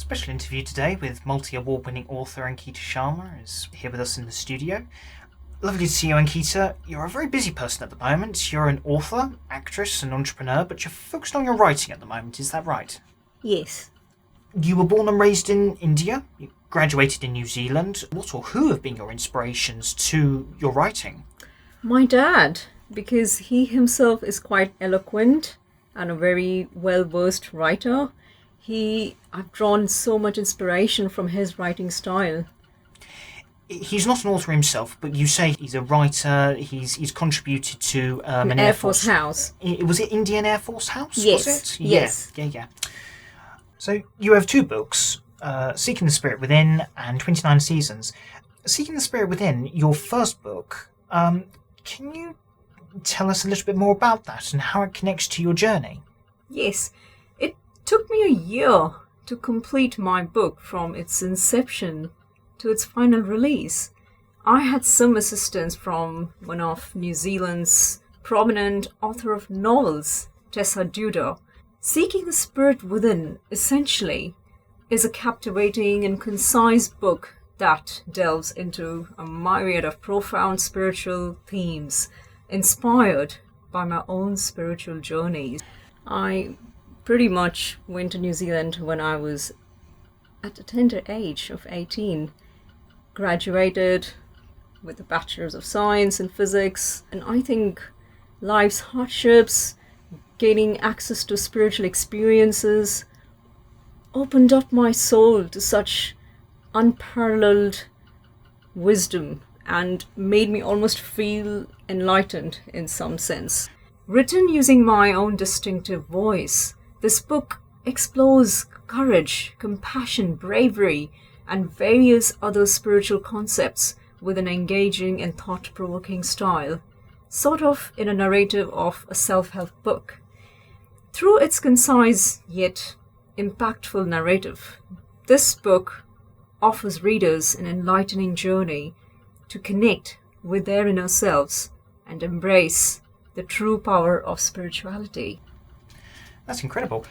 Special interview today with multi-award winning author Ankita Sharma is here with us in the studio. Lovely to see you, Ankita. You're a very busy person at the moment. You're an author, actress and entrepreneur, but you're focused on your writing at the moment, is that right? Yes. You were born and raised in India. You graduated in New Zealand. What or who have been your inspirations to your writing? My dad, because he himself is quite eloquent and a very well-versed writer. I've drawn so much inspiration from his writing style. He's not an author himself, but you say he's a writer. He's contributed to An Air Force House. Was it Indian Air Force House? Yes. Was it? Yes. Yeah. So you have two books, Seeking the Spirit Within and 29 Seasons. Seeking the Spirit Within, your first book. Can you tell us a little bit more about that and how it connects to your journey? Yes. It took me a year to complete my book from its inception to its final release. I had some assistance from one of New Zealand's prominent author of novels, Tessa Duda. Seeking the Spirit Within, essentially, is a captivating and concise book that delves into a myriad of profound spiritual themes inspired by my own spiritual journeys. I pretty much went to New Zealand when I was at the tender age of 18, graduated with a Bachelor's of Science in Physics, and I think life's hardships, gaining access to spiritual experiences, opened up my soul to such unparalleled wisdom and made me almost feel enlightened in some sense. Written using my own distinctive voice, this book explores courage, compassion, bravery, and various other spiritual concepts with an engaging and thought-provoking style, sort of in a narrative of a self-help book. Through its concise yet impactful narrative, this book offers readers an enlightening journey to connect with their inner selves and embrace the true power of spirituality. That's incredible.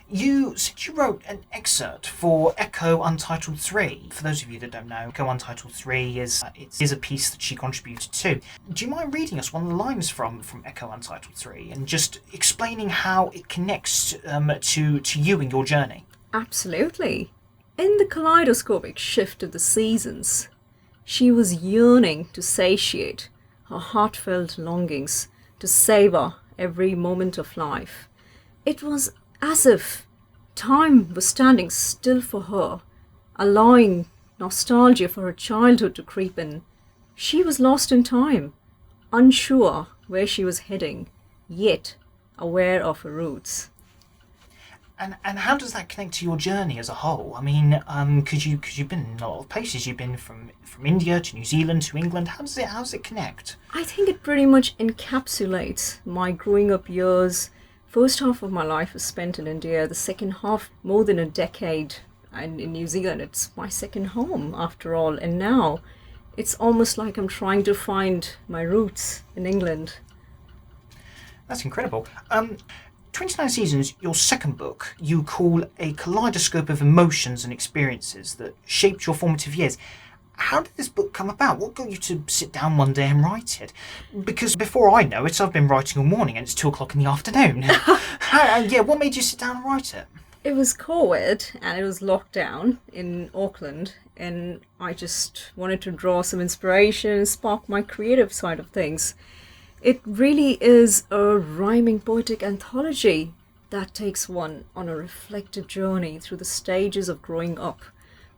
You said you wrote an excerpt for Echo Untitled 3. For those of you that don't know, Echo Untitled 3 is a piece that she contributed to. Do you mind reading us one of the lines from Echo Untitled 3 and just explaining how it connects to you and your journey? Absolutely. In the kaleidoscopic shift of the seasons, she was yearning to satiate her heartfelt longings, to savor every moment of life. It was as if time was standing still for her, allowing nostalgia for her childhood to creep in. She was lost in time, unsure where she was heading, yet aware of her roots. And how does that connect to your journey as a whole? I mean, because you've been in a lot of places. You've been from India to New Zealand to England. How does it connect? I think it pretty much encapsulates my growing up years. First half of my life was spent in India. The second half, more than a decade, and in New Zealand, it's my second home after all. And now, it's almost like I'm trying to find my roots in England. That's incredible. 29 Seasons, your second book, you call a kaleidoscope of emotions and experiences that shaped your formative years. How did this book come about? What got you to sit down one day and write it? Because before I know it, I've been writing all morning and it's 2 o'clock in the afternoon. What made you sit down and write it? It was COVID and it was locked down in Auckland, and I just wanted to draw some inspiration and spark my creative side of things. It really is a rhyming poetic anthology that takes one on a reflective journey through the stages of growing up.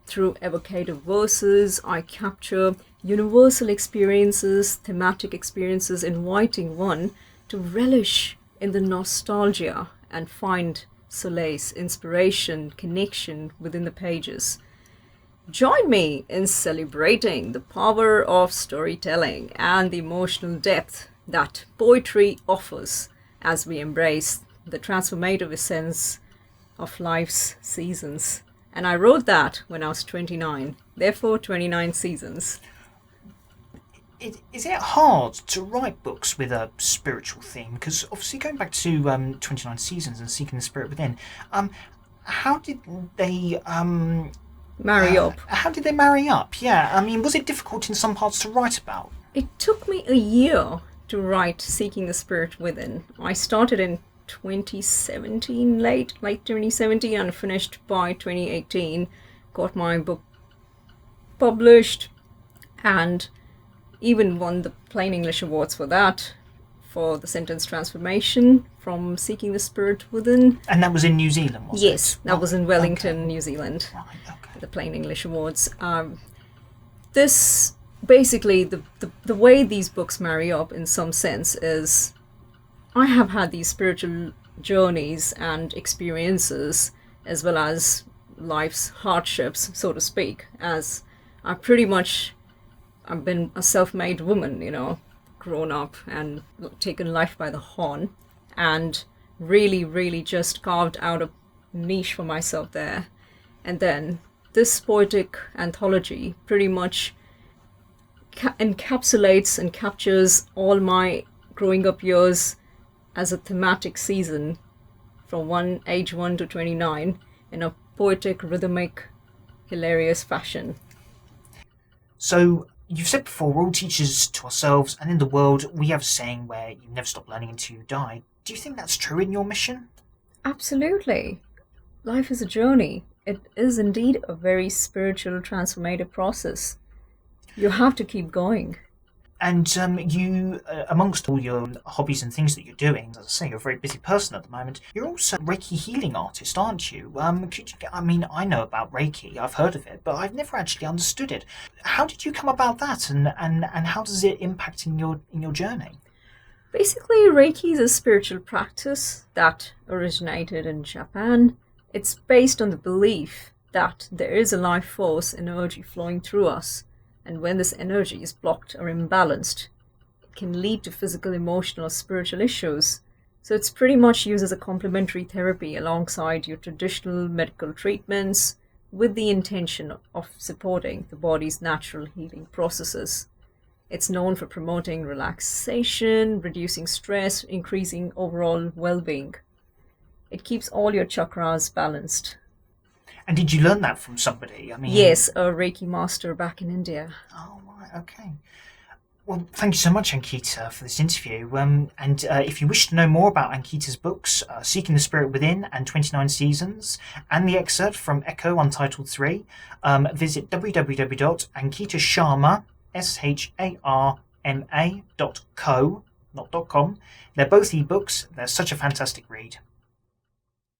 Through evocative verses, I capture universal experiences, thematic experiences, inviting one to relish in the nostalgia and find solace, inspiration, connection within the pages. Join me in celebrating the power of storytelling and the emotional depth that poetry offers as we embrace the transformative essence of life's seasons. And I wrote that when I was 29, therefore 29 seasons. Is it hard to write books with a spiritual theme? Because obviously going back to 29 Seasons and Seeking the Spirit Within, how did they Marry up. how did they marry up? Yeah, I mean, was it difficult in some parts to write about? It took me a year to write Seeking the Spirit Within. I started in 2017, late 2017, and finished by 2018. Got my book published and even won the Plain English Awards for that, for the sentence transformation from Seeking the Spirit Within. And that was in New Zealand, was it? Yes, that was in Wellington, New Zealand, Right, okay. the Plain English Awards. This basically, the way these books marry up in some sense is I have had these spiritual journeys and experiences as well as life's hardships, so to speak, as I've been a self-made woman, grown up and taken life by the horn and really, really just carved out a niche for myself there. And then this poetic anthology pretty much encapsulates and captures all my growing up years as a thematic season from age 1 to 29 in a poetic, rhythmic, hilarious fashion. So, you've said before, we're all teachers to ourselves, and in the world, we have a saying where you never stop learning until you die. Do you think that's true in your mission? Absolutely. Life is a journey. It is indeed a very spiritual, transformative process. You have to keep going. And you, amongst all your hobbies and things that you're doing, as I say, you're a very busy person at the moment. You're also a Reiki healing artist, aren't you? I know about Reiki, I've heard of it, but I've never actually understood it. How did you come about that, and how does it impact in your journey? Basically, Reiki is a spiritual practice that originated in Japan. It's based on the belief that there is a life force, energy flowing through us. And when this energy is blocked or imbalanced, it can lead to physical, emotional, or spiritual issues. So it's pretty much used as a complementary therapy alongside your traditional medical treatments with the intention of supporting the body's natural healing processes. It's known for promoting relaxation, reducing stress, increasing overall well-being. It keeps all your chakras balanced. And did you learn that from somebody? Yes, a Reiki master back in India. Oh, right, okay. Well, thank you so much, Ankita, for this interview. And if you wish to know more about Ankita's books, Seeking the Spirit Within and 29 Seasons, and the excerpt from Echo Untitled 3, visit www.ankitasharma, SHARMA.co, not .com. They're both ebooks. They're such a fantastic read.